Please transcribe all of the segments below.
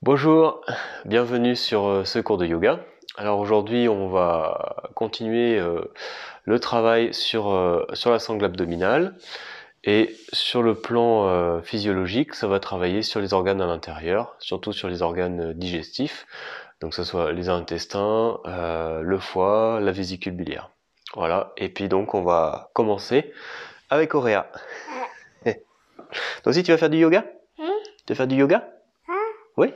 Bonjour, bienvenue sur ce cours de yoga. Alors aujourd'hui on va continuer le travail sur la sangle abdominale, et sur le plan physiologique ça va travailler sur les organes à l'intérieur, surtout sur les organes digestifs, donc que ce soit les intestins, le foie, la vésicule biliaire. Voilà, et puis donc on va commencer avec Auréa. Toi aussi tu vas faire du yoga? Tu vas faire du yoga? Oui.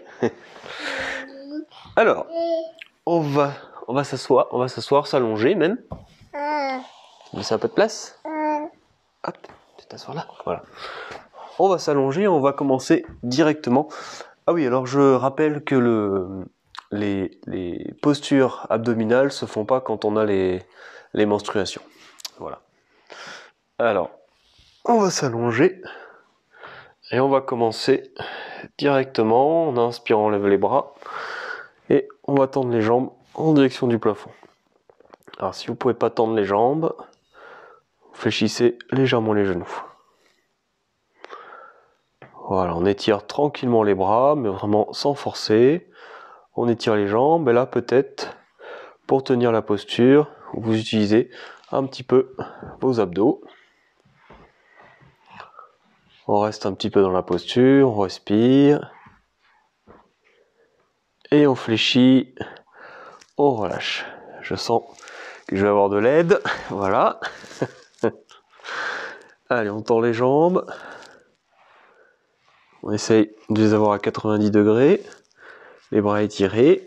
Alors, on va s'asseoir, s'allonger même. Laisser un peu de place. Hop, tu t'assois là. Voilà. On va s'allonger, on va commencer directement. Ah oui, alors je rappelle que les postures abdominales se font pas quand on a les menstruations. Voilà. Alors, on va s'allonger et on va commencer directement en inspirant, on lève les bras et on va tendre les jambes en direction du plafond. Alors si vous pouvez pas tendre les jambes, fléchissez légèrement les genoux. Voilà, on étire tranquillement les bras, mais vraiment sans forcer. On étire les jambes, et là peut-être, pour tenir la posture, vous utilisez un petit peu vos abdos. On reste un petit peu dans la posture, on respire. Et on fléchit, on relâche. Je sens que je vais avoir de l'aide, voilà. Allez, on tend les jambes. On essaye de les avoir à 90 degrés. Les bras étirés.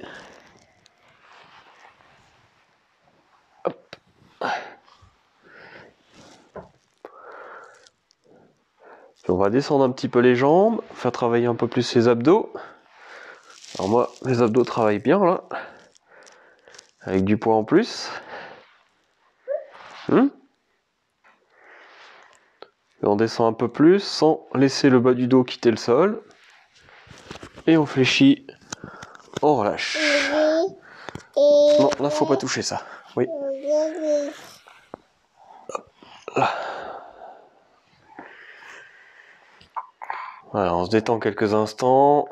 Hop. Puis on va descendre un petit peu les jambes, faire travailler un peu plus les abdos. Alors moi, les abdos travaillent bien là, avec du poids en plus. Et on descend un peu plus sans laisser le bas du dos quitter le sol. Et on fléchit, on relâche. Non, là faut pas toucher ça. Oui. Là. Voilà, on se détend quelques instants.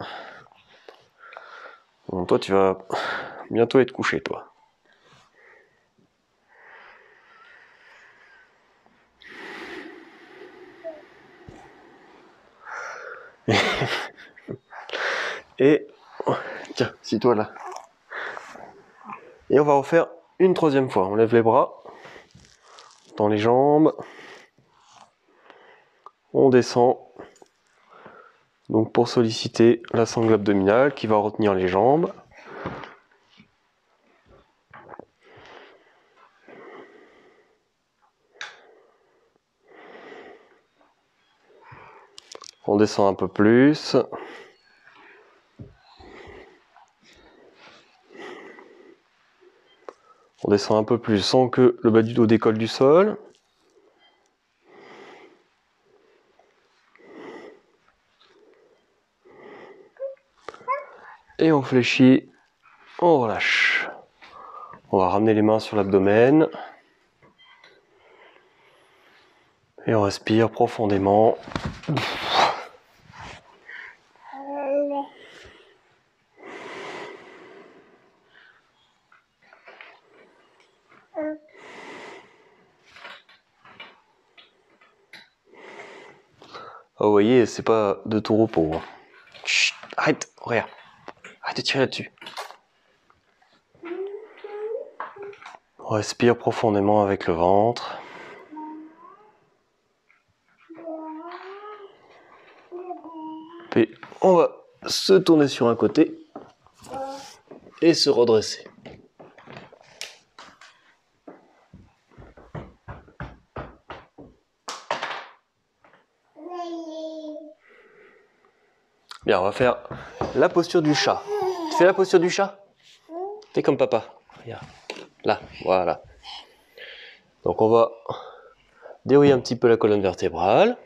Bon, toi tu vas bientôt être couché, toi. Et tiens, assis-toi là. Et on va refaire une troisième fois. On lève les bras, on tend les jambes, on descend. Donc pour solliciter la sangle abdominale qui va retenir les jambes. On descend un peu plus. On descend un peu plus sans que le bas du dos décolle du sol. Et on fléchit, on relâche. On va ramener les mains sur l'abdomen. Et on respire profondément. Oh, vous voyez, c'est pas de tout repos. Hein. Chut, arrête, regarde. Arrête de tirer là-dessus. On respire profondément avec le ventre. Puis on va se tourner sur un côté et se redresser. Bien, on va faire la posture du chat. Tu fais la posture du chat? Fais comme papa. Regarde. Là, voilà. Donc on va dérouiller un petit peu la colonne vertébrale.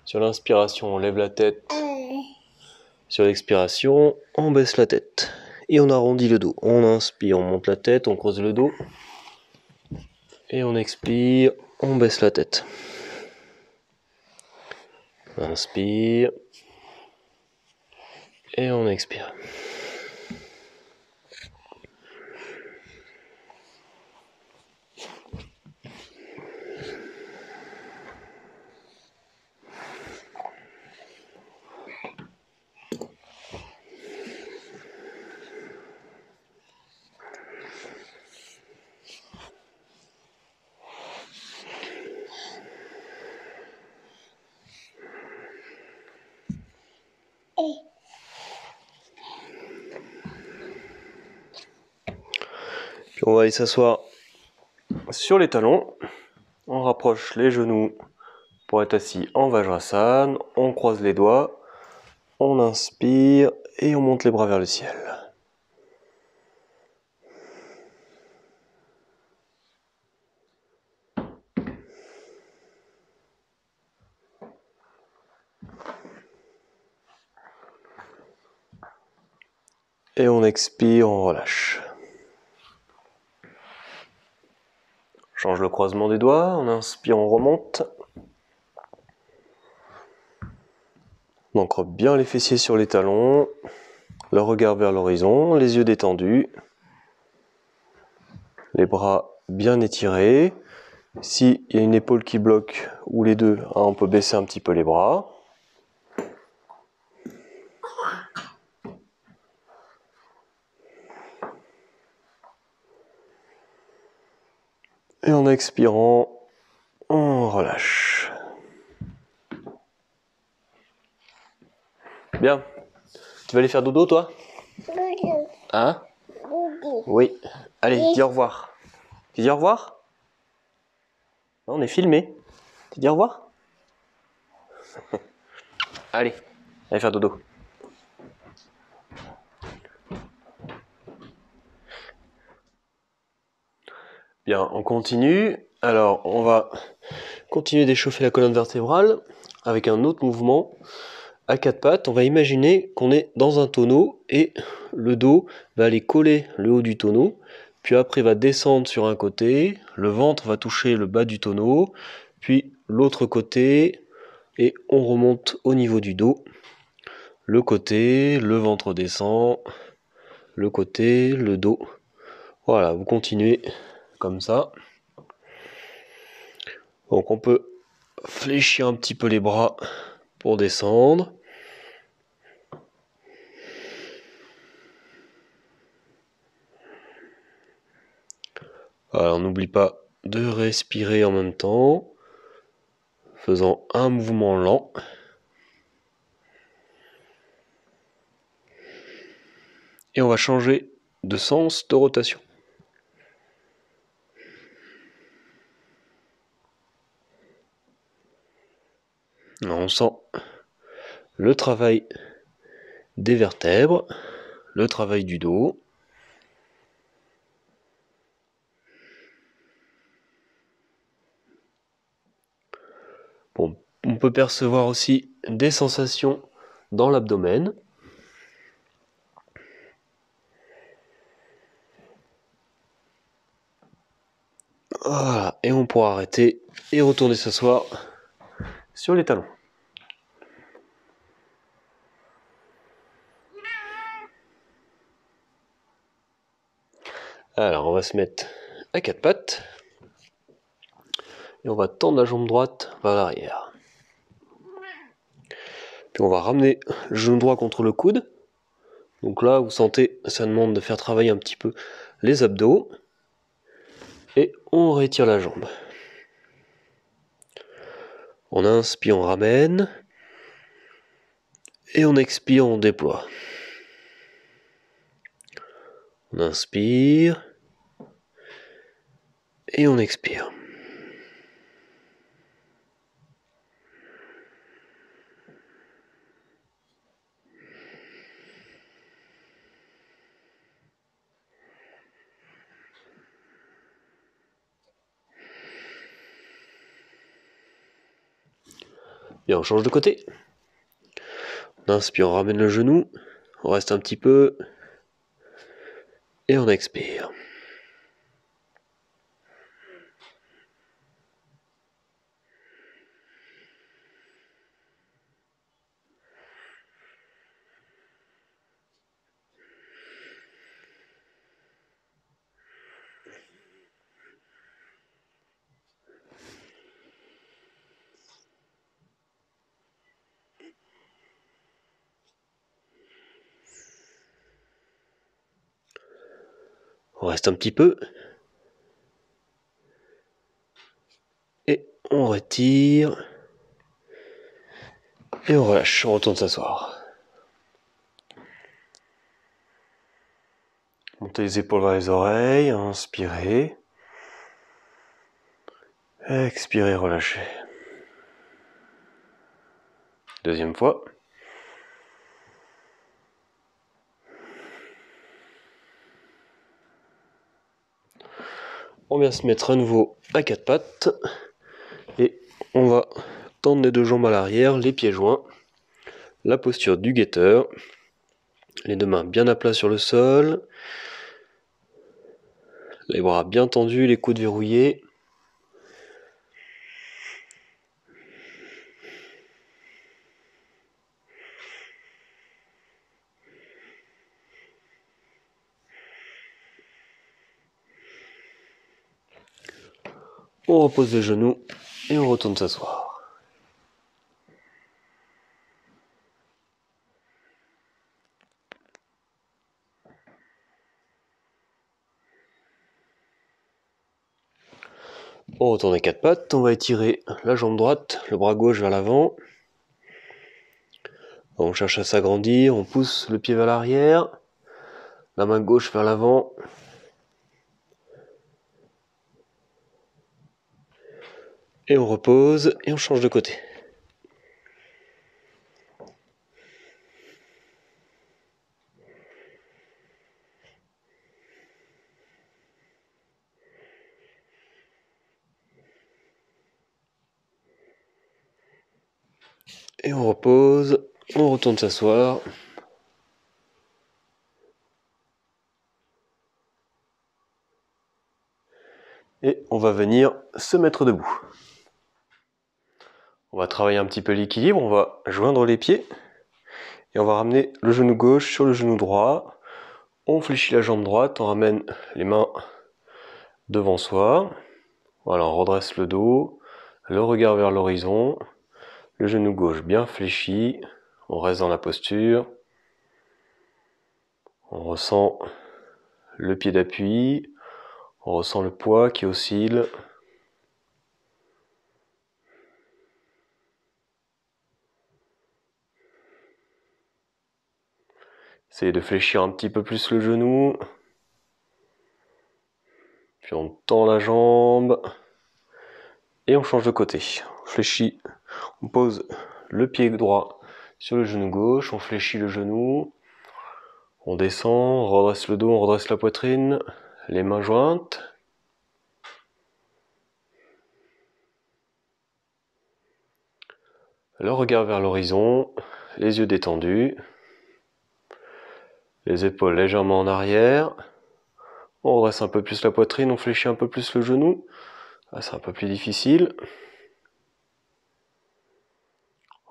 Sur l'inspiration, on lève la tête. Sur l'expiration, on baisse la tête. Et on arrondit le dos. On inspire, on monte la tête, on creuse le dos. Et on expire, on baisse la tête. Inspire. Et on expire. Puis on va aller s'asseoir sur les talons. On rapproche les genoux pour être assis en Vajrasana. On croise les doigts. On inspire et on monte les bras vers le ciel. Et on expire, on relâche. Change le croisement des doigts, on inspire, on remonte. On ancre bien les fessiers sur les talons, le regard vers l'horizon, les yeux détendus, les bras bien étirés. S'il y a une épaule qui bloque ou les deux, on peut baisser un petit peu les bras. Et en expirant, on relâche. Bien. Tu vas aller faire dodo, toi? Hein? Oui. Allez, dis au revoir. Tu dis au revoir? Non, on est filmé. Tu dis au revoir? Allez, allez faire dodo. Bien, on continue. Alors, on va continuer d'échauffer la colonne vertébrale avec un autre mouvement. À quatre pattes, on va imaginer qu'on est dans un tonneau et le dos va aller coller le haut du tonneau, puis après va descendre sur un côté, le ventre va toucher le bas du tonneau, puis l'autre côté, et on remonte au niveau du dos. Le côté, le ventre descend, le côté, le dos. Voilà, vous continuez comme ça. Donc on peut fléchir un petit peu les bras pour descendre. Alors n'oublie pas de respirer en même temps, faisant un mouvement lent. Et on va changer de sens de rotation. On sent le travail des vertèbres, le travail du dos. Bon, on peut percevoir aussi des sensations dans l'abdomen. Voilà, et on pourra arrêter et retourner s'asseoir sur les talons. Alors, on va se mettre à quatre pattes. Et on va tendre la jambe droite vers l'arrière. Puis on va ramener le genou droit contre le coude. Donc là, vous sentez, ça demande de faire travailler un petit peu les abdos. Et on rétire la jambe. On inspire, on ramène. Et on expire, on déploie. On inspire. Et on expire. Bien, on change de côté. On inspire, on ramène le genou, on reste un petit peu, et on expire. On reste un petit peu. Et on retire. Et on relâche, on retourne s'asseoir. Montez les épaules vers les oreilles, inspirez. Expirez, relâchez. Deuxième fois. On vient se mettre à nouveau à quatre pattes. Et on va tendre les deux jambes à l'arrière, les pieds joints. La posture du guetteur. Les deux mains bien à plat sur le sol. Les bras bien tendus, les coudes verrouillés. On repose les genoux et on retourne s'asseoir. On retourne les quatre pattes, on va étirer la jambe droite, le bras gauche vers l'avant. On cherche à s'agrandir, on pousse le pied vers l'arrière, la main gauche vers l'avant. Et on repose et on change de côté. Et on repose, on retourne s'asseoir. Et on va venir se mettre debout. On va travailler un petit peu l'équilibre, on va joindre les pieds. Et on va ramener le genou gauche sur le genou droit. On fléchit la jambe droite, on ramène les mains devant soi. Voilà, on redresse le dos, le regard vers l'horizon. Le genou gauche bien fléchi, on reste dans la posture. On ressent le pied d'appui, on ressent le poids qui oscille. Essayez de fléchir un petit peu plus le genou. Puis on tend la jambe. Et on change de côté. On fléchit, on pose le pied droit sur le genou gauche, on fléchit le genou. On descend, on redresse le dos, on redresse la poitrine. Les mains jointes. Le regard vers l'horizon, les yeux détendus. Les épaules légèrement en arrière. On redresse un peu plus la poitrine, on fléchit un peu plus le genou. Là, c'est un peu plus difficile.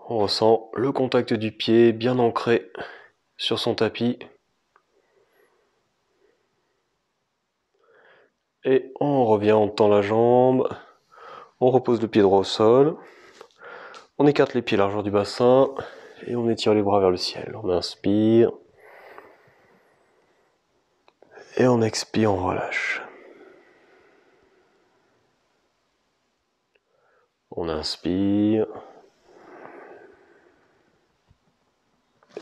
On ressent le contact du pied bien ancré sur son tapis. Et on revient, on tend la jambe. On repose le pied droit au sol. On écarte les pieds largeur du bassin. Et on étire les bras vers le ciel. On inspire. Et on expire, on relâche. On inspire.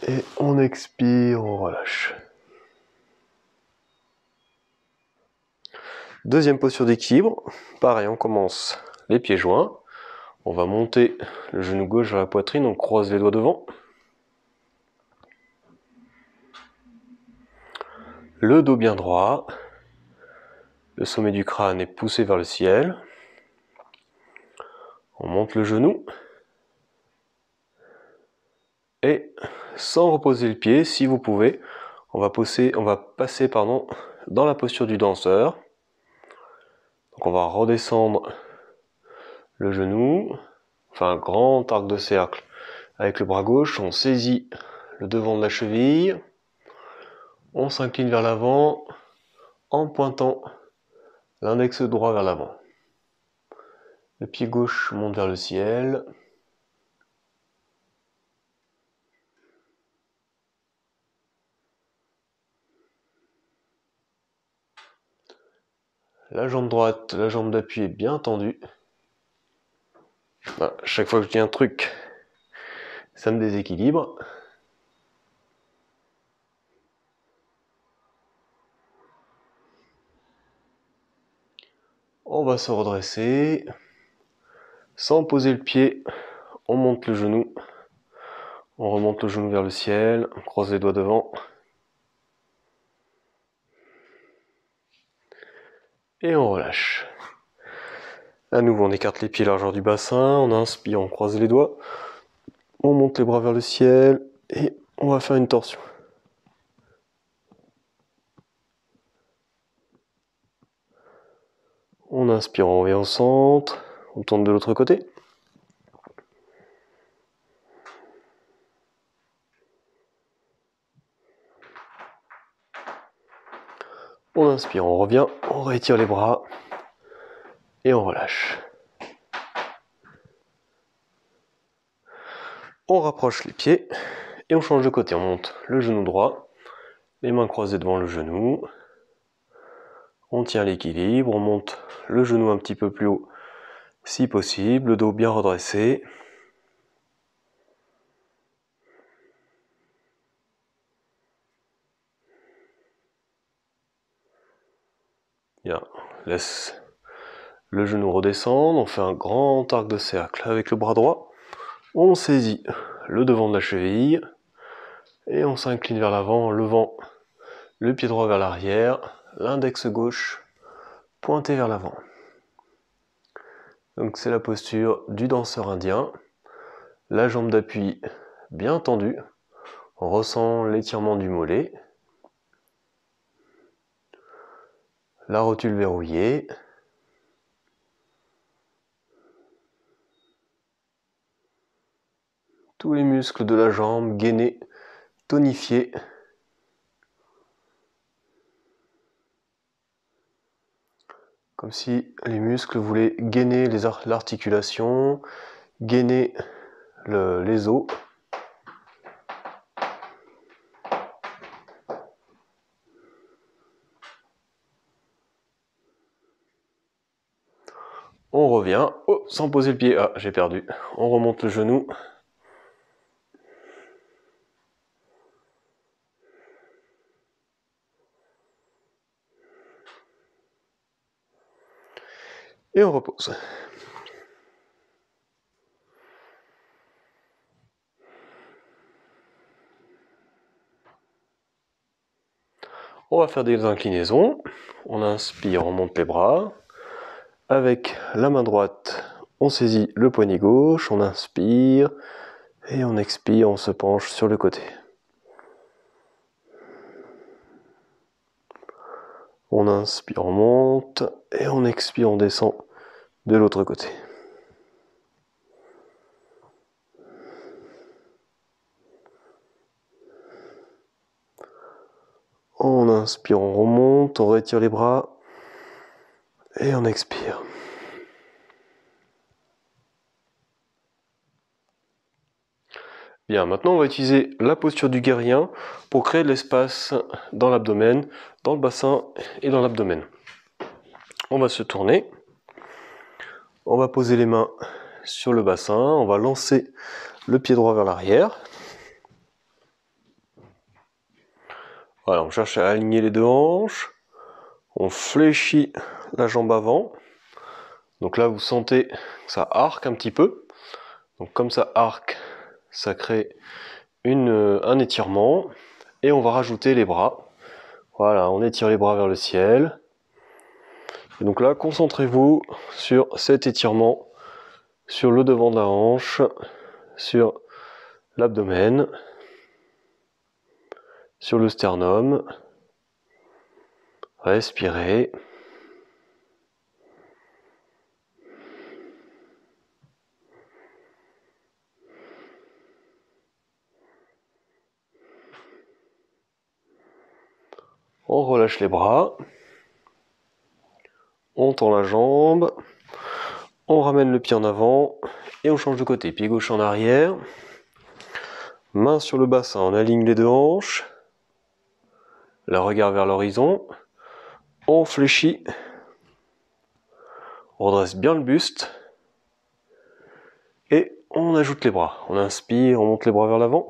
Et on expire, on relâche. Deuxième posture d'équilibre. Pareil, on commence les pieds joints. On va monter le genou gauche vers la poitrine, on croise les doigts devant. Le dos bien droit. Le sommet du crâne est poussé vers le ciel. On monte le genou. Et sans reposer le pied, si vous pouvez. On va passer dans la posture du danseur. Donc on va redescendre le genou, enfin un grand arc de cercle avec le bras gauche, on saisit le devant de la cheville, on s'incline vers l'avant en pointant l'index droit vers l'avant. Le pied gauche monte vers le ciel. La jambe droite, la jambe d'appui est bien tendue. Voilà, chaque fois que je dis un truc, ça me déséquilibre. On va se redresser. Sans poser le pied, on monte le genou. On remonte le genou vers le ciel, on croise les doigts devant. Et on relâche. À nouveau, on écarte les pieds largeur du bassin, on inspire, on croise les doigts, on monte les bras vers le ciel et on va faire une torsion. On inspire, on revient au centre, on tourne de l'autre côté. On inspire, on revient, on rétire les bras et on relâche. On rapproche les pieds et on change de côté. On monte le genou droit, les mains croisées devant le genou. On tient l'équilibre, on monte le genou un petit peu plus haut si possible, le dos bien redressé. Bien, laisse le genou redescendre, on fait un grand arc de cercle avec le bras droit. On saisit le devant de la cheville et on s'incline vers l'avant en levant le pied droit vers l'arrière, l'index gauche pointé vers l'avant. Donc c'est la posture du danseur indien. La jambe d'appui bien tendue. On ressent l'étirement du mollet. La rotule verrouillée. Tous les muscles de la jambe gainés, tonifiés. Comme si les muscles voulaient gainer l'articulation, gainer les os. On revient, oh, sans poser le pied, ah j'ai perdu. On remonte le genou. Et on repose. On va faire des inclinaisons. On inspire, on monte les bras. Avec la main droite, on saisit le poignet gauche, on inspire. Et on expire, on se penche sur le côté. On inspire, on monte. Et on expire, on descend de l'autre côté. On inspire, on remonte, on retire les bras et on expire. Bien, maintenant on va utiliser la posture du guerrien pour créer de l'espace dans l'abdomen, dans le bassin et dans l'abdomen. On va se tourner, on va poser les mains sur le bassin, on va lancer le pied droit vers l'arrière. Voilà, on cherche à aligner les deux hanches. On fléchit la jambe avant. Donc là, vous sentez que ça arque un petit peu. Donc comme ça arque, ça crée un étirement. Et on va rajouter les bras. Voilà, on étire les bras vers le ciel. Et donc là, concentrez-vous sur cet étirement, sur le devant de la hanche, sur l'abdomen. sur le sternum. Respirez. On relâche les bras. On tend la jambe. On ramène le pied en avant. Et on change de côté. Pied gauche en arrière. Main sur le bassin. On aligne les deux hanches. Le regard vers l'horizon. On fléchit. On redresse bien le buste. Et on ajoute les bras. On inspire, on monte les bras vers l'avant.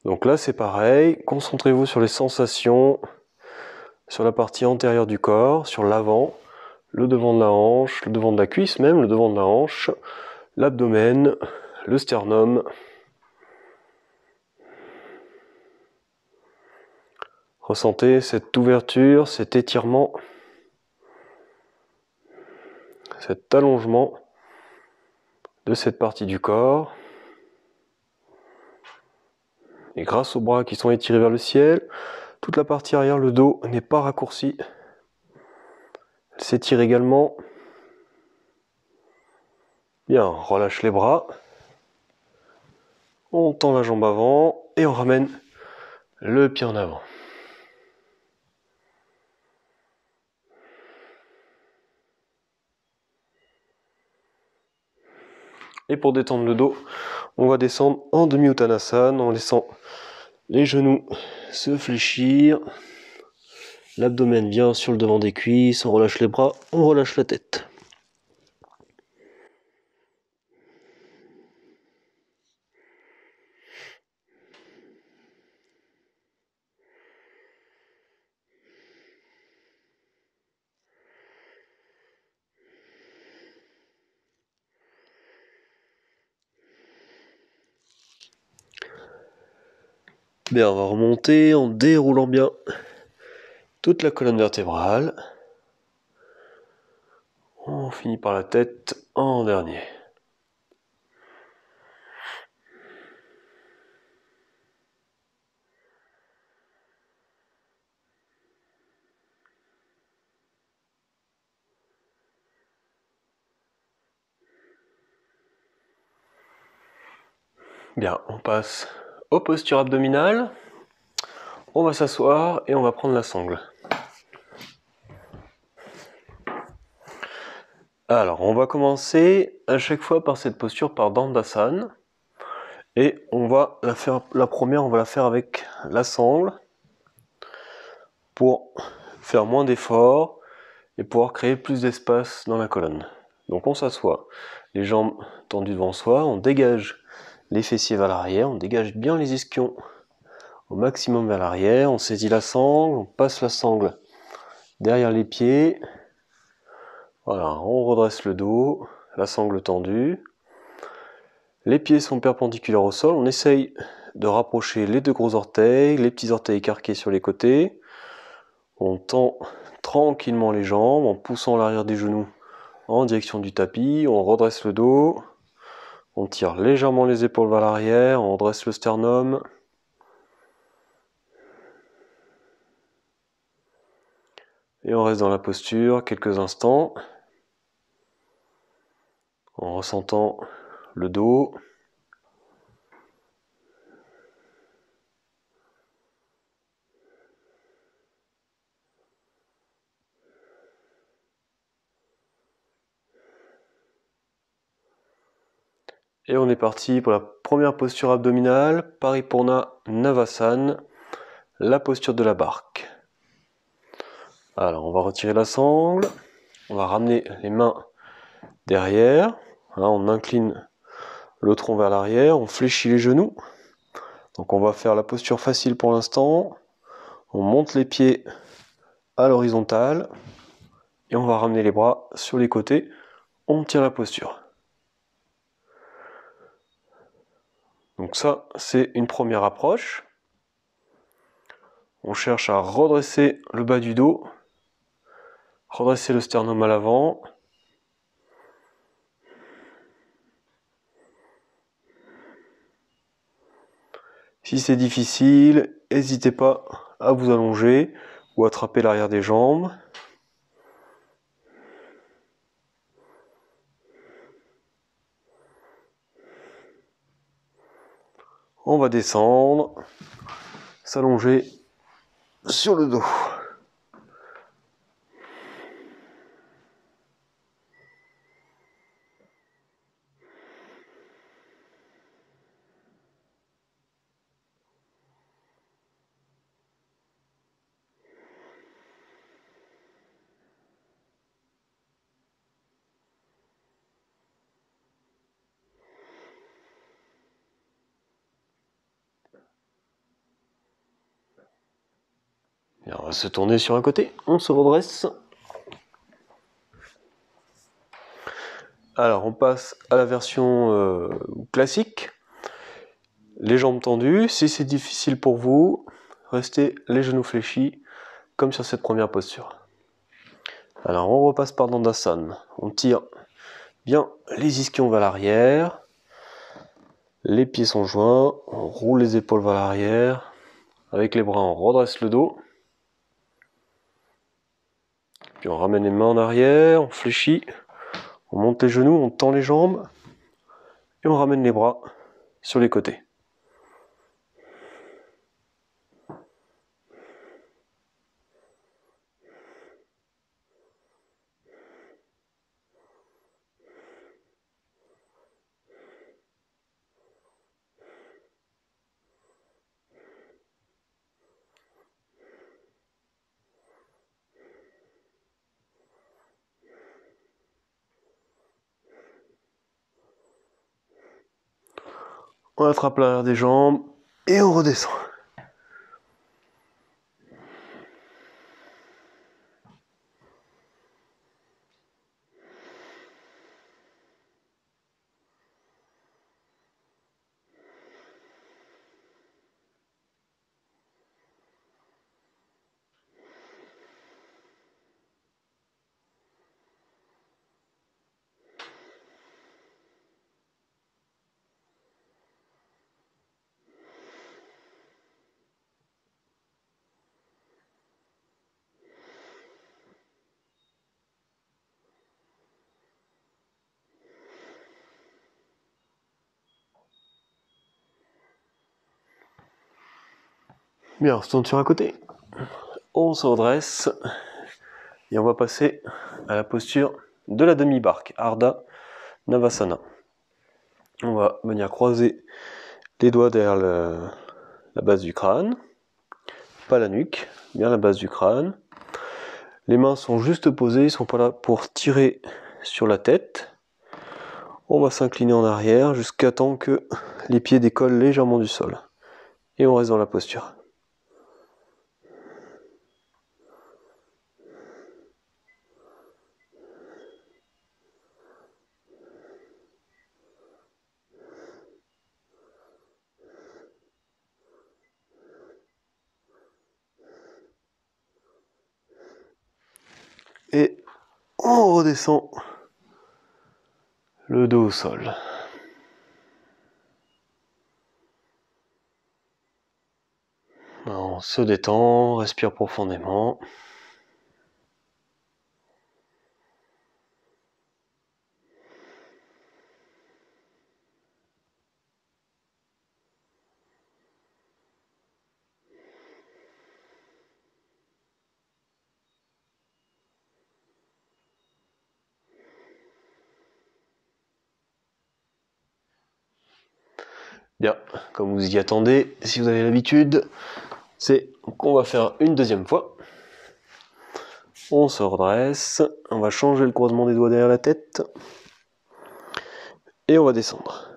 Donc là, c'est pareil. Concentrez-vous sur les sensations, sur la partie antérieure du corps, sur l'avant, le devant de la hanche, le devant de la cuisse même, le devant de la hanche, l'abdomen, le sternum. Ressentez cette ouverture, cet étirement, cet allongement de cette partie du corps. Et grâce aux bras qui sont étirés vers le ciel, toute la partie arrière, le dos, n'est pas raccourci. Elle s'étire également. Bien, on relâche les bras. On tend la jambe avant et on ramène le pied en avant. Et pour détendre le dos, on va descendre en demi-uttanasana en laissant les genoux se fléchir. L'abdomen vient sur le devant des cuisses, on relâche les bras, on relâche la tête. Bien, on va remonter en déroulant bien toute la colonne vertébrale. On finit par la tête en dernier. Bien, on passe aux postures abdominales. On va s'asseoir et on va prendre la sangle. Alors, on va commencer à chaque fois par cette posture par Dandasana. Et on va la faire, la première, on va la faire avec la sangle pour faire moins d'efforts et pouvoir créer plus d'espace dans la colonne. Donc on s'assoit, les jambes tendues devant soi, on dégage les fessiers vers l'arrière, on dégage bien les ischions au maximum vers l'arrière, on saisit la sangle, on passe la sangle derrière les pieds. Voilà, on redresse le dos, la sangle tendue. Les pieds sont perpendiculaires au sol, on essaye de rapprocher les deux gros orteils, les petits orteils écarqués sur les côtés. On tend tranquillement les jambes en poussant l'arrière des genoux en direction du tapis, on redresse le dos, on tire légèrement les épaules vers l'arrière, on redresse le sternum. Et on reste dans la posture quelques instants, en ressentant le dos. Et on est parti pour la première posture abdominale, Paripurna Navasana, la posture de la barque. Alors on va retirer la sangle, on va ramener les mains derrière, on incline le tronc vers l'arrière, on fléchit les genoux. Donc on va faire la posture facile pour l'instant, on monte les pieds à l'horizontale et on va ramener les bras sur les côtés, on tient la posture. Donc ça, c'est une première approche. On cherche à redresser le bas du dos, redresser le sternum à l'avant. Si c'est difficile, n'hésitez pas à vous allonger ou attraper l'arrière des jambes. On va descendre, s'allonger sur le dos. Et on va se tourner sur un côté, on se redresse. Alors on passe à la version classique. Les jambes tendues, si c'est difficile pour vous, restez les genoux fléchis, comme sur cette première posture. Alors on repasse par Dandasana, on tire bien les ischions vers l'arrière, les pieds sont joints, on roule les épaules vers l'arrière, avec les bras on redresse le dos, puis on ramène les mains en arrière, on fléchit, on monte les genoux, on tend les jambes, et on ramène les bras sur les côtés. On attrape l'arrière des jambes et on redescend. Bien, on se tourne sur un côté, on se redresse et on va passer à la posture de la demi-barque, Ardha Navasana. On va venir croiser les doigts derrière la base du crâne, pas la nuque, bien la base du crâne. Les mains sont juste posées, ils ne sont pas là pour tirer sur la tête. On va s'incliner en arrière jusqu'à temps que les pieds décollent légèrement du sol. Et on reste dans la posture. Et on redescend le dos au sol. On se détend, respire profondément. Bien, comme vous y attendez, si vous avez l'habitude, c'est qu'on va faire une deuxième fois. On se redresse, on va changer le croisement des doigts derrière la tête. Et on va descendre.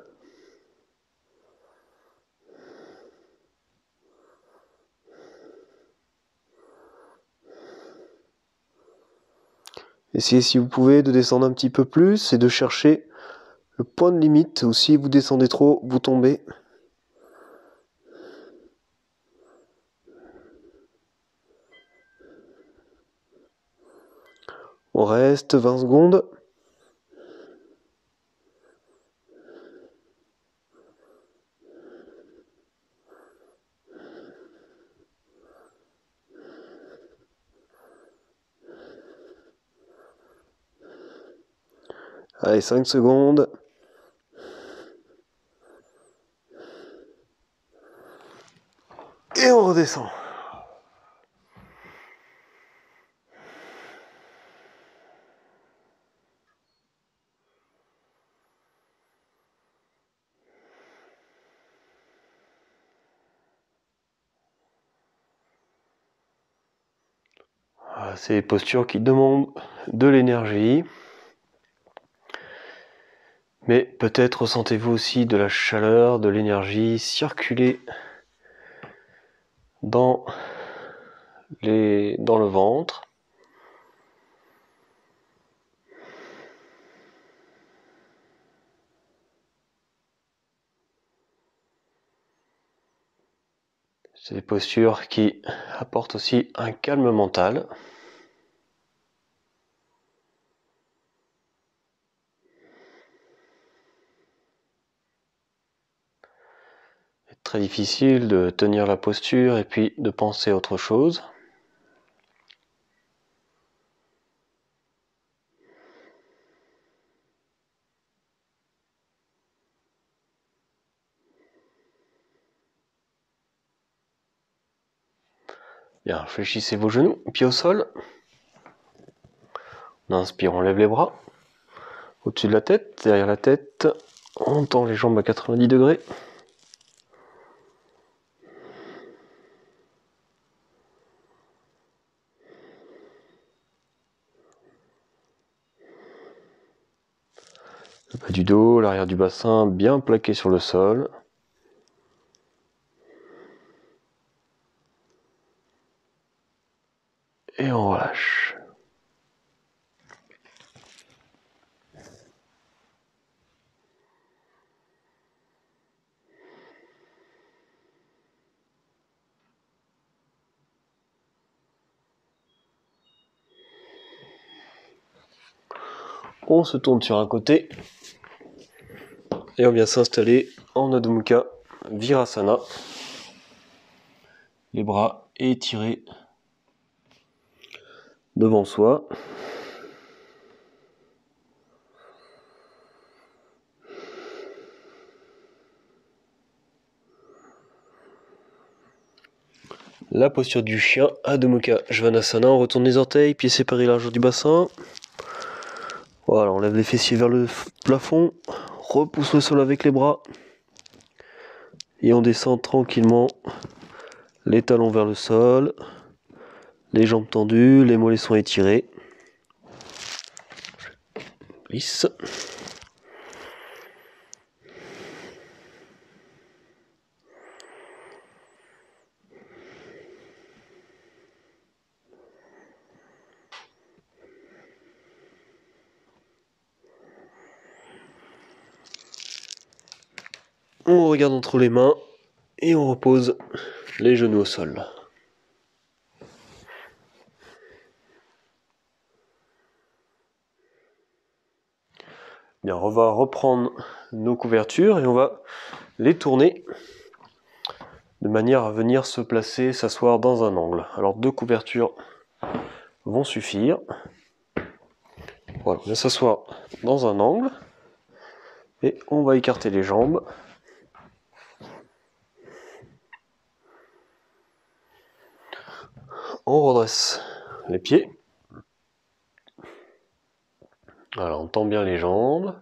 Essayez si vous pouvez de descendre un petit peu plus et de chercher le point de limite, ou si vous descendez trop, vous tombez. On reste 20 secondes. Allez, 5 secondes. Et on redescend. C'est des postures qui demandent de l'énergie. Mais peut-être ressentez-vous aussi de la chaleur, de l'énergie circuler dans le ventre. C'est des postures qui apportent aussi un calme mental. C'est très difficile de tenir la posture et puis de penser à autre chose. Bien, fléchissez vos genoux, pieds au sol. On inspire, on lève les bras au-dessus de la tête, derrière la tête. On tend les jambes à 90 degrés. Le bas du dos, l'arrière du bassin bien plaqué sur le sol. Et on relâche. On se tourne sur un côté et on vient s'installer en Adho Mukha Virasana. Les bras étirés devant soi. La posture du chien, Adho Mukha Svanasana. On retourne les orteils, pieds séparés largeur du bassin. Voilà, on lève les fessiers vers le plafond. Repousse le sol avec les bras. Et on descend tranquillement. Les talons vers le sol. Les jambes tendues, les mollets sont étirés. Glisse. On regarde entre les mains et on repose les genoux au sol. Bien, on va reprendre nos couvertures et on va les tourner de manière à venir se placer, s'asseoir dans un angle. Alors 2 couvertures vont suffire. Voilà, on va s'asseoir dans un angle et on va écarter les jambes. On redresse les pieds. Alors on tend bien les jambes.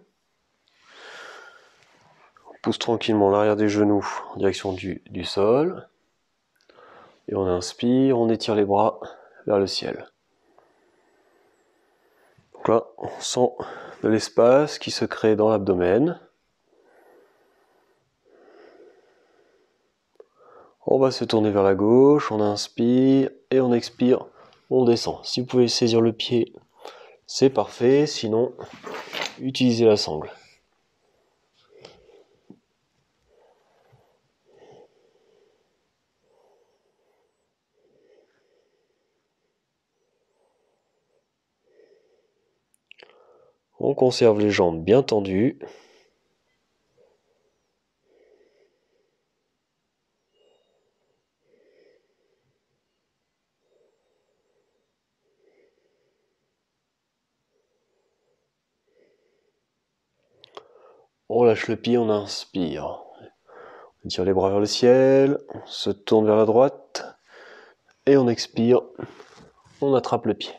On pousse tranquillement l'arrière des genoux en direction du sol. Et on inspire, on étire les bras vers le ciel. Donc là, on sent de l'espace qui se crée dans l'abdomen. On va se tourner vers la gauche, on inspire et on expire, on descend. Si vous pouvez saisir le pied, c'est parfait, sinon, utilisez la sangle. On conserve les jambes bien tendues. On lâche le pied, on inspire. On tire les bras vers le ciel, on se tourne vers la droite. Et on expire, on attrape le pied.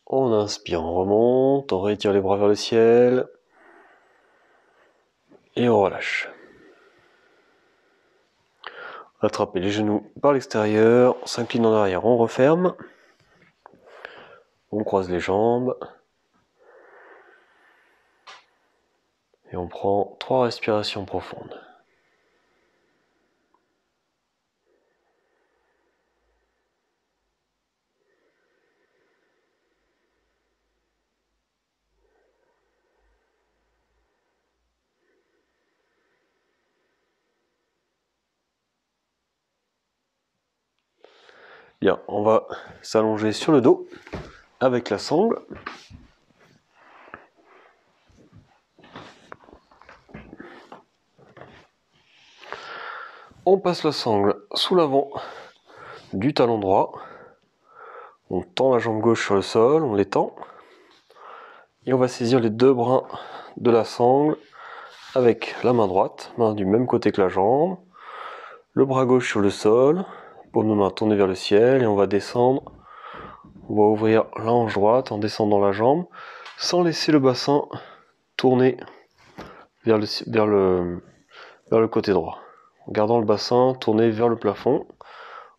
On inspire, on remonte, on rétire les bras vers le ciel. Et on relâche. Attrapez les genoux par l'extérieur, on s'incline en arrière, on referme. On croise les jambes. Et on prend 3 respirations profondes. Bien, on va s'allonger sur le dos avec la sangle. On passe la sangle sous l'avant du talon droit. On tend la jambe gauche sur le sol, on l'étend. Et on va saisir les 2 brins de la sangle avec la main droite, main du même côté que la jambe. Le bras gauche sur le sol, paume de main tournée vers le ciel et on va descendre. On va ouvrir la hanche droite en descendant la jambe sans laisser le bassin tourner vers le côté droit. En gardant le bassin tourné vers le plafond,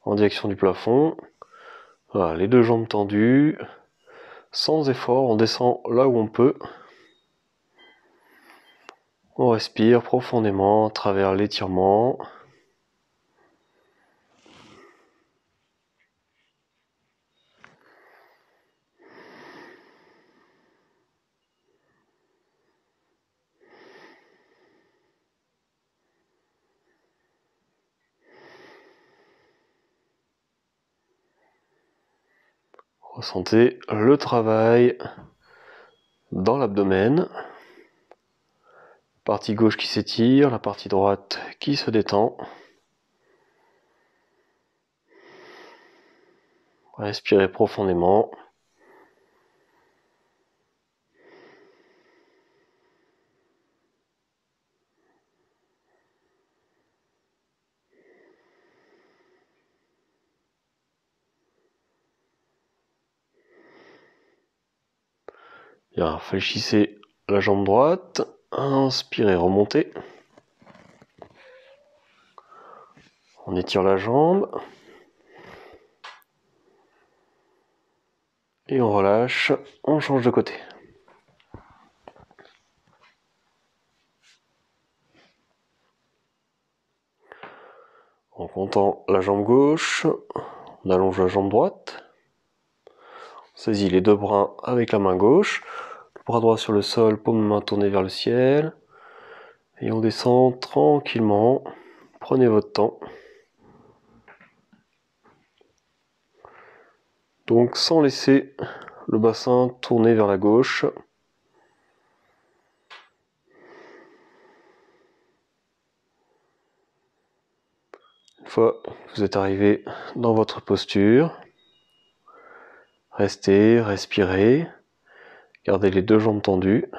en direction du plafond. Voilà, les 2 jambes tendues, sans effort, on descend là où on peut. On respire profondément à travers l'étirement. Ressentez le travail dans l'abdomen. Partie gauche qui s'étire, la partie droite qui se détend. Respirez profondément. Bien, fléchissez la jambe droite. Inspirez, remontez. On étire la jambe. Et on relâche, on change de côté. En comptant la jambe gauche, on allonge la jambe droite. On saisit les 2 brins avec la main gauche. Le bras droit sur le sol, paume de main tournée vers le ciel. Et on descend tranquillement. Prenez votre temps. Donc sans laisser le bassin tourner vers la gauche. Une fois que vous êtes arrivé dans votre posture, restez, respirez. Gardez les 2 jambes tendues.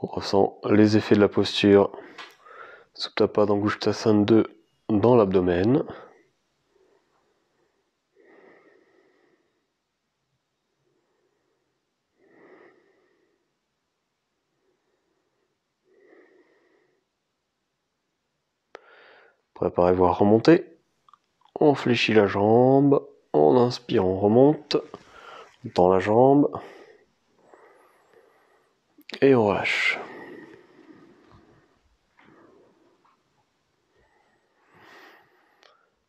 On ressent les effets de la posture Supta Pada Angushtasana 2 dans l'abdomen. Préparez-vous à remonter. On fléchit la jambe, on inspire, on remonte dans la jambe et on relâche.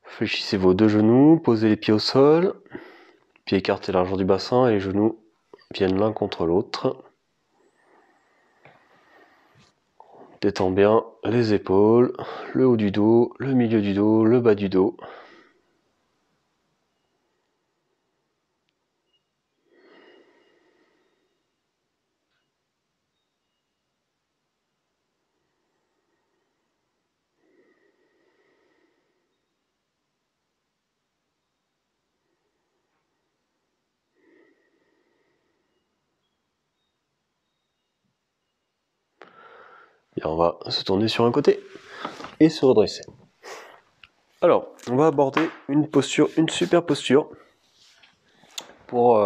Fléchissez vos deux genoux, posez les pieds au sol, pieds écartés largeur du bassin et les genoux viennent l'un contre l'autre. Détends bien les épaules, le haut du dos, le milieu du dos, le bas du dos. Et on va se tourner sur un côté et se redresser. Alors, on va aborder une super posture pour,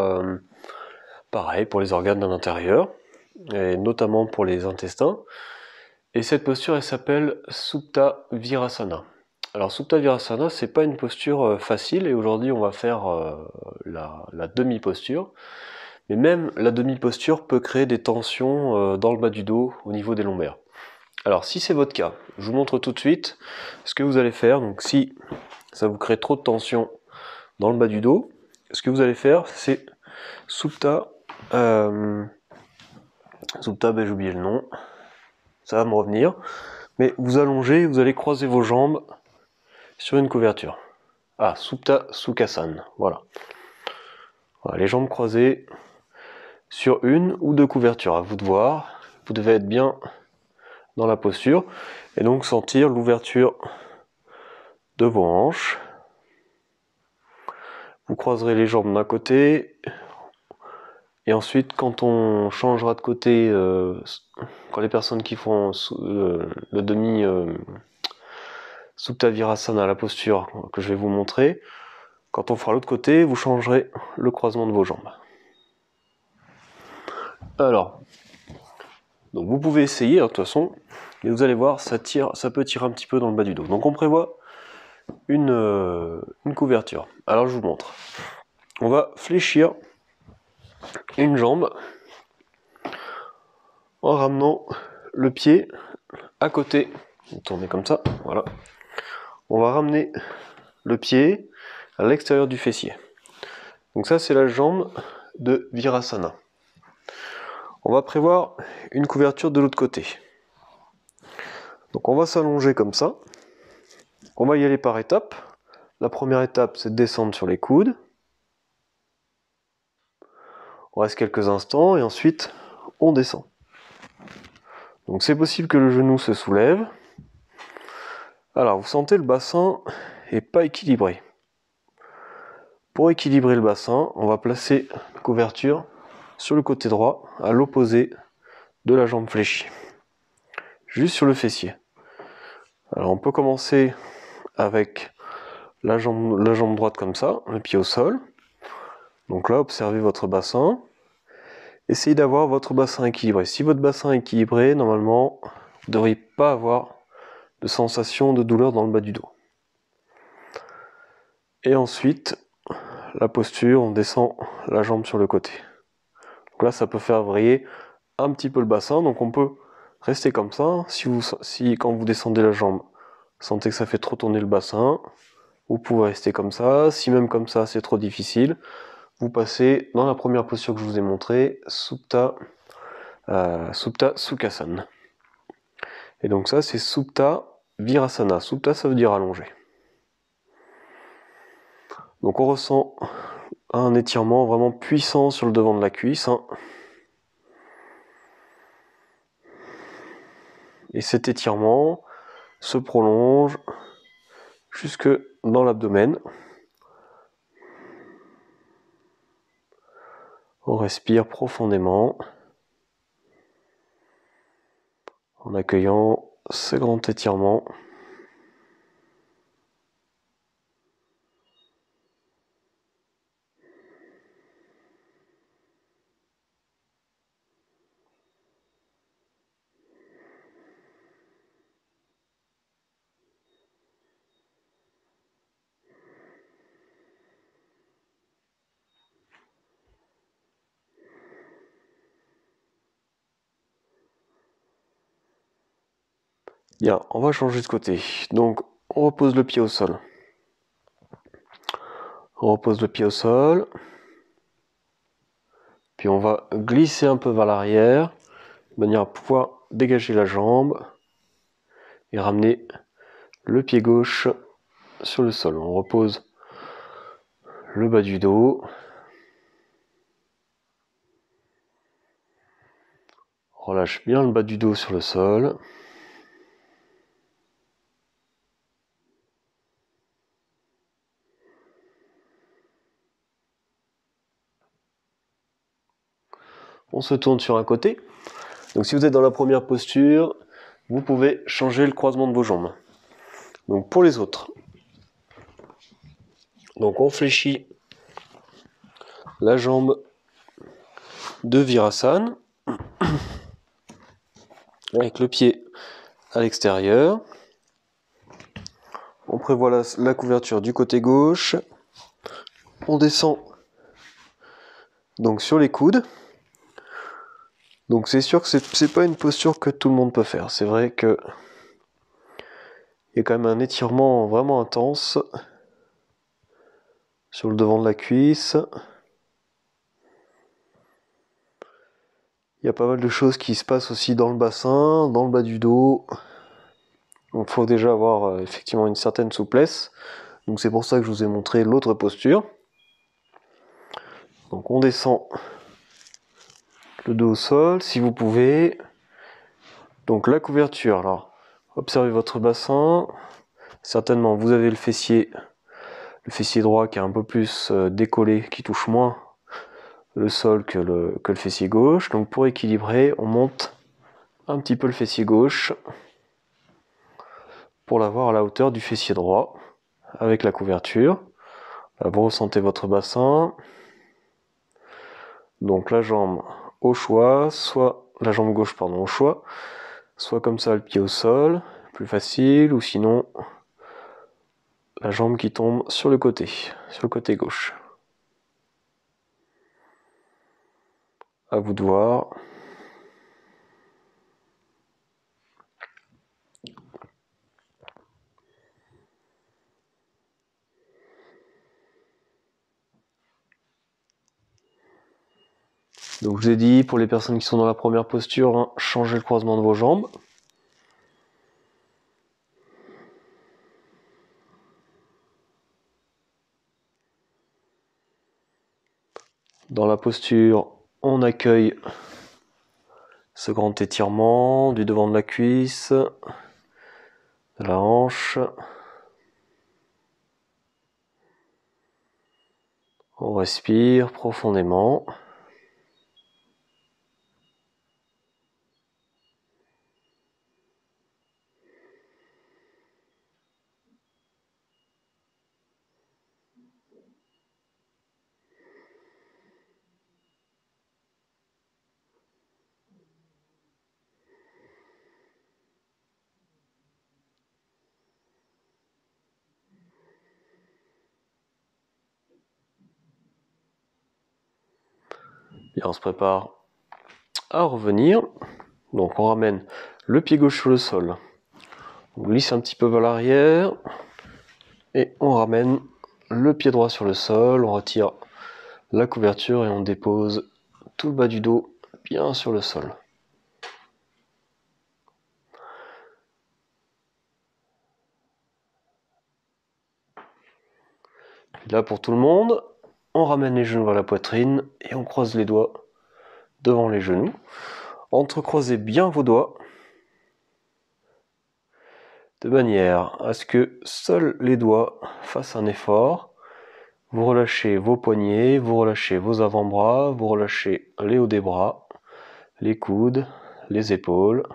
pareil, pour les organes de l'intérieur, et notamment pour les intestins. Et cette posture, elle s'appelle Supta Virasana. Alors, Supta Virasana, c'est pas une posture facile, et aujourd'hui, on va faire la demi-posture. Mais même la demi-posture peut créer des tensions dans le bas du dos, au niveau des lombaires. Alors, si c'est votre cas, je vous montre tout de suite ce que vous allez faire. Donc, si ça vous crée trop de tension dans le bas du dos, ce que vous allez faire, c'est Supta. Supta, ben, j'ai oublié le nom. Ça va me revenir. Mais vous allongez, vous allez croiser vos jambes sur une couverture. Ah, Supta Sukhasana. Voilà. Voilà, les jambes croisées sur une ou deux couvertures. À vous de voir. Vous devez être bien dans la posture et donc sentir l'ouverture de vos hanches. Vous croiserez les jambes d'un côté et ensuite quand on changera de côté, quand les personnes qui font le demi Supta Virasana, la posture que je vais vous montrer, quand on fera l'autre côté, vous changerez le croisement de vos jambes. Alors, donc vous pouvez essayer, de toute façon, et vous allez voir, ça peut tirer un petit peu dans le bas du dos. Donc on prévoit une couverture. Alors je vous montre. On va fléchir une jambe en ramenant le pied à côté. Tourner comme ça, voilà. On va ramener le pied à l'extérieur du fessier. Donc ça c'est la jambe de Virasana. On va prévoir une couverture de l'autre côté. Donc on va s'allonger comme ça. On va y aller par étapes. La première étape, c'est de descendre sur les coudes. On reste quelques instants et ensuite on descend. Donc c'est possible que le genou se soulève. Alors vous sentez le bassin est pas équilibré. Pour équilibrer le bassin, on va placer la couverture sur le côté droit, à l'opposé de la jambe fléchie. Juste sur le fessier. Alors on peut commencer avec la jambe droite comme ça, le pied au sol. Donc là, observez votre bassin. Essayez d'avoir votre bassin équilibré. Si votre bassin est équilibré, normalement, vous ne devriez pas avoir de sensation de douleur dans le bas du dos. Et ensuite, la posture, on descend la jambe sur le côté. Donc là, ça peut faire vriller un petit peu le bassin, donc on peut rester comme ça. Si quand vous descendez la jambe, vous sentez que ça fait trop tourner le bassin, vous pouvez rester comme ça. Si même comme ça, c'est trop difficile, vous passez dans la première posture que je vous ai montrée, Supta Sukhasana. Et donc ça, c'est Supta Virasana. Supta, ça veut dire allongé. Donc on ressent un étirement vraiment puissant sur le devant de la cuisse. Et cet étirement se prolonge jusque dans l'abdomen. On respire profondément en accueillant ce grand étirement. Bien, on va changer de côté. Donc, on repose le pied au sol. On repose le pied au sol. Puis on va glisser un peu vers l'arrière, de manière à pouvoir dégager la jambe et ramener le pied gauche sur le sol. On repose le bas du dos. Relâche bien le bas du dos sur le sol. On se tourne sur un côté. Donc si vous êtes dans la première posture, vous pouvez changer le croisement de vos jambes. Donc pour les autres, donc on fléchit la jambe de Virasana avec le pied à l'extérieur. On prévoit la couverture du côté gauche. On descend donc sur les coudes. Donc c'est sûr que c'est pas une posture que tout le monde peut faire. C'est vrai que il y a quand même un étirement vraiment intense sur le devant de la cuisse. Il y a pas mal de choses qui se passent aussi dans le bassin, dans le bas du dos. Donc il faut déjà avoir effectivement une certaine souplesse. Donc c'est pour ça que je vous ai montré l'autre posture. Donc on descend le dos au sol si vous pouvez. Donc la couverture, alors observez votre bassin. Certainement vous avez le fessier droit qui est un peu plus décollé, qui touche moins le sol que le fessier gauche. Donc pour équilibrer, on monte un petit peu le fessier gauche pour l'avoir à la hauteur du fessier droit avec la couverture. Là, vous ressentez votre bassin. Donc la jambe au choix, soit la jambe gauche pardon au choix, soit comme ça le pied au sol, plus facile, ou sinon la jambe qui tombe sur le côté gauche. À vous de voir. Donc je vous ai dit, pour les personnes qui sont dans la première posture, hein, changez le croisement de vos jambes. Dans la posture, on accueille ce grand étirement du devant de la cuisse, de la hanche. On respire profondément. Et on se prépare à revenir. Donc on ramène le pied gauche sur le sol. On glisse un petit peu vers l'arrière. Et on ramène le pied droit sur le sol. On retire la couverture et on dépose tout le bas du dos bien sur le sol. Et là pour tout le monde, on ramène les genoux vers la poitrine et on croise les doigts devant les genoux. Entrecroisez bien vos doigts de manière à ce que seuls les doigts fassent un effort. Vous relâchez vos poignets, vous relâchez vos avant-bras, vous relâchez les hauts des bras, les coudes, les épaules,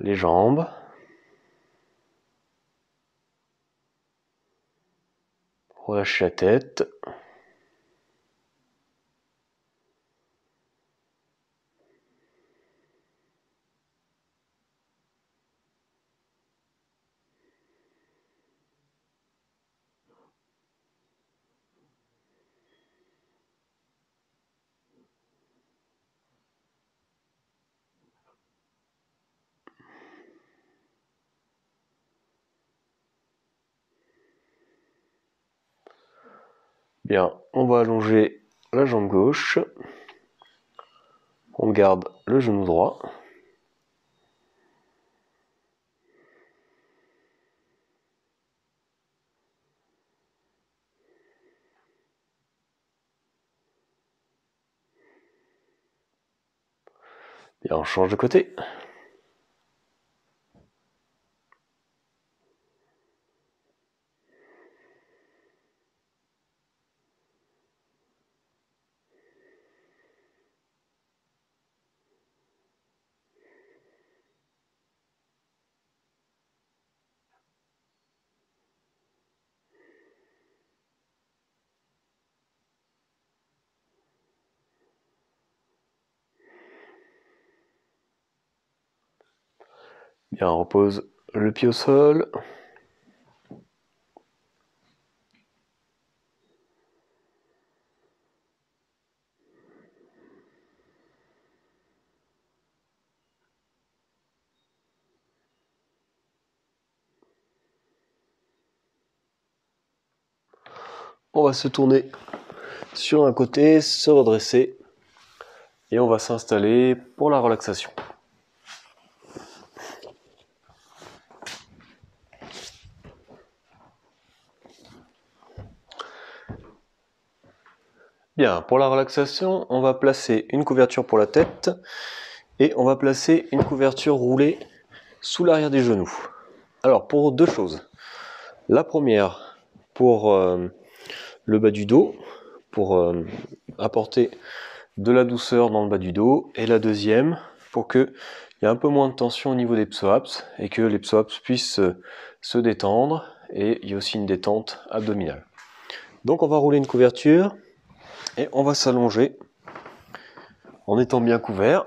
les jambes. Relâchez la tête. Bien, on va allonger la jambe gauche. On garde le genou droit. Bien, on change de côté. Bien, on repose le pied au sol. On va se tourner sur un côté, se redresser et on va s'installer pour la relaxation. Bien, pour la relaxation, on va placer une couverture pour la tête et on va placer une couverture roulée sous l'arrière des genoux. Alors, pour deux choses. La première, pour le bas du dos, pour apporter de la douceur dans le bas du dos. Et la deuxième, pour qu'il y ait un peu moins de tension au niveau des psoas et que les psoas puissent se détendre. Et il y a aussi une détente abdominale. Donc on va rouler une couverture et on va s'allonger en étant bien couvert.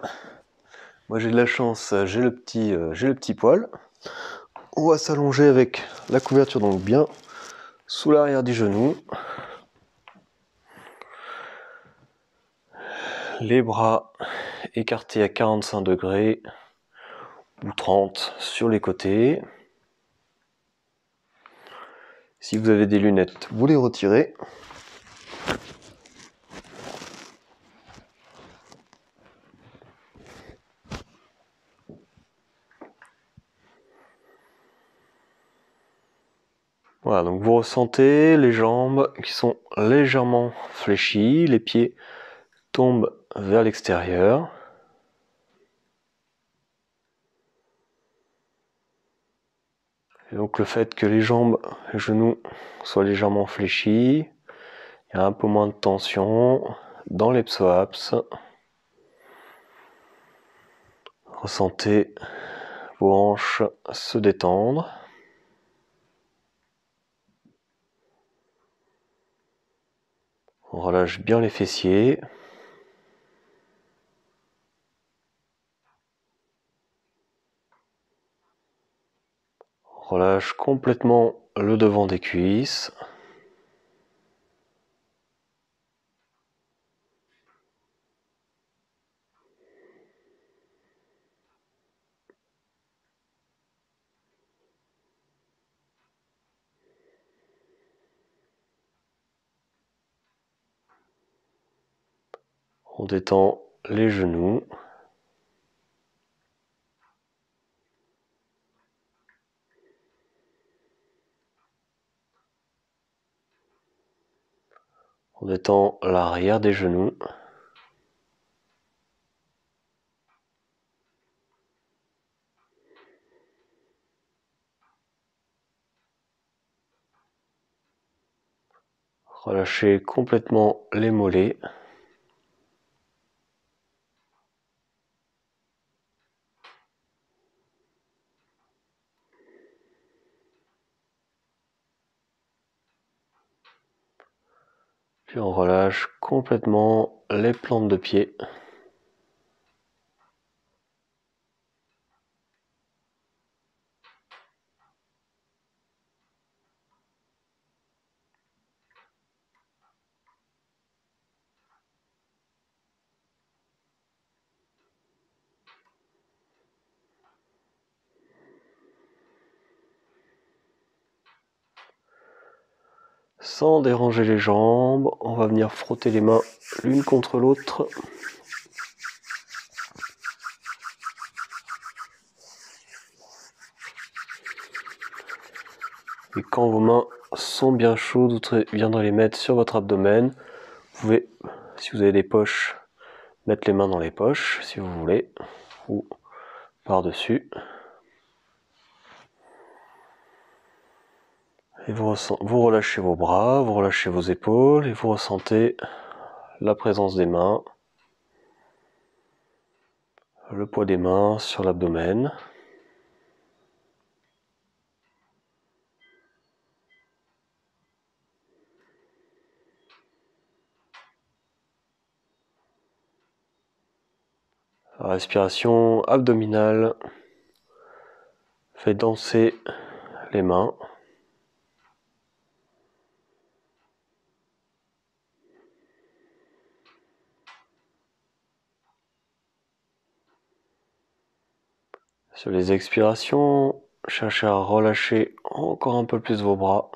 Moi j'ai de la chance, j'ai le petit poil. On va s'allonger avec la couverture donc bien sous l'arrière du genou. Les bras écartés à 45 degrés ou 30 sur les côtés. Si vous avez des lunettes, vous les retirez. Voilà, donc vous ressentez les jambes qui sont légèrement fléchies, les pieds tombent vers l'extérieur. Et donc le fait que les jambes, les genoux soient légèrement fléchis, il y a un peu moins de tension dans les psoas. Ressentez vos hanches se détendre. On relâche bien les fessiers. On relâche complètement le devant des cuisses. On détend les genoux. On détend l'arrière des genoux. Relâchez complètement les mollets. Puis on relâche complètement les plantes de pied. sans déranger les jambes. On va venir frotter les mains l'une contre l'autre. Et quand vos mains sont bien chaudes, vous viendrez les mettre sur votre abdomen. Vous pouvez, si vous avez des poches, mettre les mains dans les poches si vous voulez, ou par-dessus. Et vous relâchez vos bras, vous relâchez vos épaules et vous ressentez la présence des mains, le poids des mains sur l'abdomen. La respiration abdominale fait danser les mains. Sur les expirations, cherchez à relâcher encore un peu plus vos bras.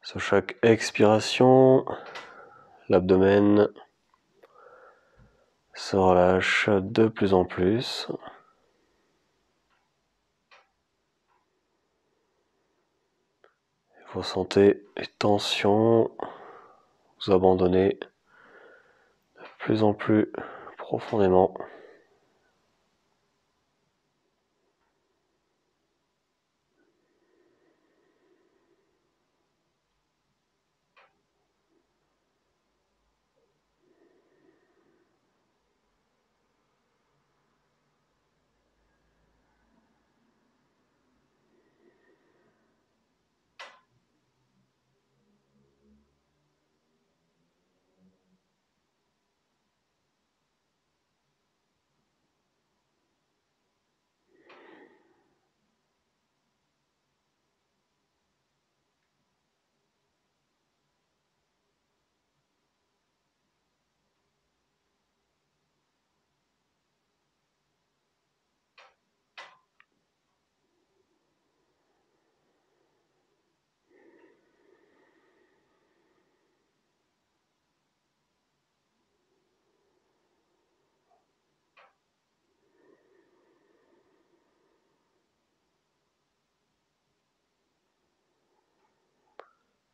Sur chaque expiration, l'abdomen se relâche de plus en plus. Vous sentez les tensions vous abandonner de plus en plus profondément.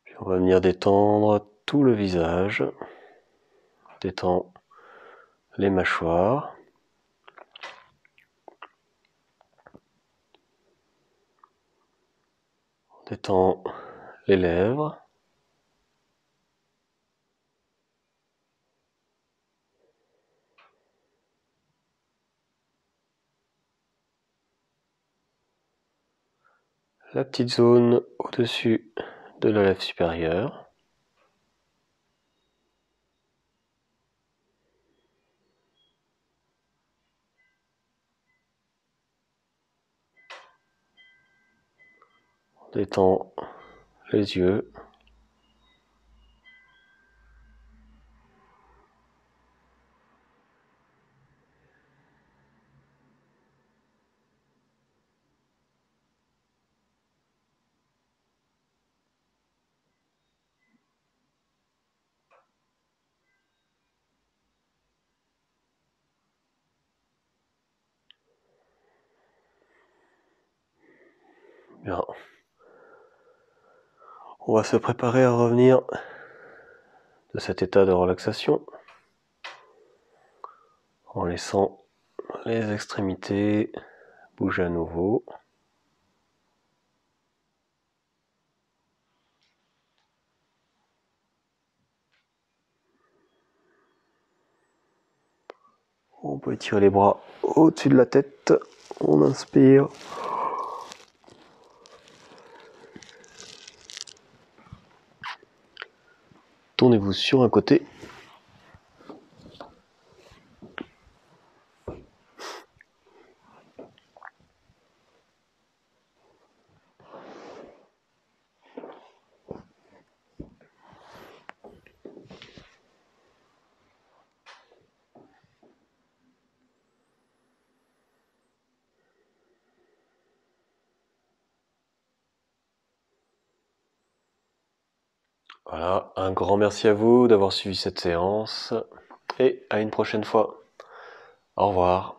Puis on va venir détendre tout le visage, détend les mâchoires, détend les lèvres, la petite zone au-dessus de la lèvre supérieure. On détend les yeux. Bien. On va se préparer à revenir de cet état de relaxation. en laissant les extrémités bouger à nouveau. On peut étirer les bras au-dessus de la tête. On inspire. Tournez-vous sur un côté. Voilà, un grand merci à vous d'avoir suivi cette séance et à une prochaine fois. Au revoir.